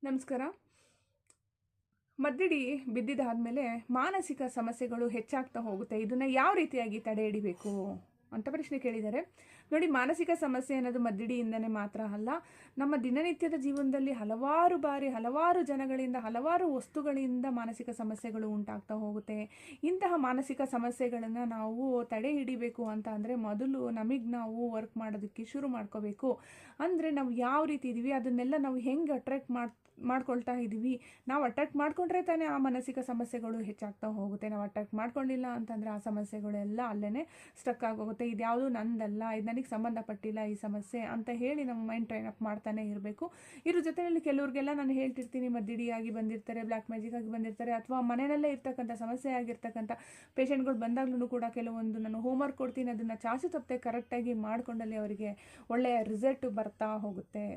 ನಮಸ್ಕಾರ. ಮದ್ದಿಡಿ ಬಿದ್ದಿದ್ದಾದಮೇಲೆ ಮಾನಸಿಕ ಸಮಸ್ಯೆಗಳು ಹೆಚ್ಚಾಗ್ತಾ ಹೋಗುತ್ತೆ. ಇದನ್ನು ಯಾವ ರೀತಿಯಾಗಿ ತಡೆ ಹಿಡಿಬೇಕು ಅಂತ ಪ್ರಶ್ನೆ ಕೇಳಿದ್ದಾರೆ. ನೋಡಿ, ಮಾನಸಿಕ ಸಮಸ್ಯೆ ಅನ್ನೋದು ಮದ್ದಿಡಿಯಿಂದನೇ ಮಾತ್ರ ಅಲ್ಲ, ನಮ್ಮ ದಿನನಿತ್ಯದ ಜೀವನದಲ್ಲಿ ಹಲವಾರು ಬಾರಿ ಹಲವಾರು ಜನಗಳಿಂದ ಹಲವಾರು ವಸ್ತುಗಳಿಂದ ಮಾನಸಿಕ ಸಮಸ್ಯೆಗಳು ಉಂಟಾಗ್ತಾ ಹೋಗುತ್ತೆ. ಇಂತಹ ಮಾನಸಿಕ ಸಮಸ್ಯೆಗಳನ್ನು ನಾವು ತಡೆ ಹಿಡಿಬೇಕು ಅಂತ ಅಂದರೆ ಮೊದಲು ನಮಗೆ ನಾವು ವರ್ಕ್ ಮಾಡೋದಕ್ಕೆ ಶುರು ಮಾಡ್ಕೋಬೇಕು. ಅಂದರೆ ನಾವು ಯಾವ ರೀತಿ ಇದ್ದೀವಿ ಅದನ್ನೆಲ್ಲ ನಾವು ಹೆಂಗೆ ಅಟ್ರಾಕ್ಟ್ ಮಾಡ್ಕೊಳ್ತಾ ಇದ್ದೀವಿ. ನಾವು ಅಟ್ರಾಕ್ಟ್ ಮಾಡ್ಕೊಂಡ್ರೆ ತಾನೇ ಆ ಮಾನಸಿಕ ಸಮಸ್ಯೆಗಳು ಹೆಚ್ಚಾಗ್ತಾ ಹೋಗುತ್ತೆ. ನಾವು ಅಟ್ರಾಕ್ಟ್ ಮಾಡ್ಕೊಂಡಿಲ್ಲ ಅಂತಂದರೆ ಆ ಸಮಸ್ಯೆಗಳೆಲ್ಲ ಅಲ್ಲೇ ಸ್ಟಕ್ ಆಗೋಗುತ್ತೆ. ಇದು ಯಾವುದು ನಂದಲ್ಲ, ಇದು ನನಗೆ ಸಂಬಂಧಪಟ್ಟಿಲ್ಲ ಈ ಸಮಸ್ಯೆ ಅಂತ ಹೇಳಿ ನಮ್ಮ ಮೈಂಡ್ ಟ್ರೈನ್ ಅಪ್ ಮಾಡ್ತಾನೆ ಇರಬೇಕು. ಇದ್ರ ಜೊತೆಯಲ್ಲಿ ಕೆಲವ್ರಿಗೆಲ್ಲ ನಾನು ಹೇಳ್ತಿರ್ತೀನಿ, ಮದ್ದಿಡಿಯಾಗಿ ಬಂದಿರ್ತಾರೆ, ಬ್ಲ್ಯಾಕ್ ಮ್ಯಾಜಿಕ್ ಆಗಿ ಬಂದಿರ್ತಾರೆ, ಅಥವಾ ಮನೆಯಲ್ಲೇ ಇರ್ತಕ್ಕಂಥ ಸಮಸ್ಯೆ ಆಗಿರ್ತಕ್ಕಂಥ ಪೇಷಂಟ್ಗಳು ಬಂದಾಗ್ಲೂ ಕೂಡ ಕೆಲವೊಂದು ನಾನು ಹೋಮ್ವರ್ಕ್ ಕೊಡ್ತೀನಿ, ಅದನ್ನು ಚಾಚು ತಪ್ಪದೆ ಕರೆಕ್ಟಾಗಿ ಮಾಡ್ಕೊಂಡಲ್ಲಿ ಅವರಿಗೆ ಒಳ್ಳೆಯ ರಿಸಲ್ಟ್ ಬರ್ತಾ ಹೋಗುತ್ತೆ.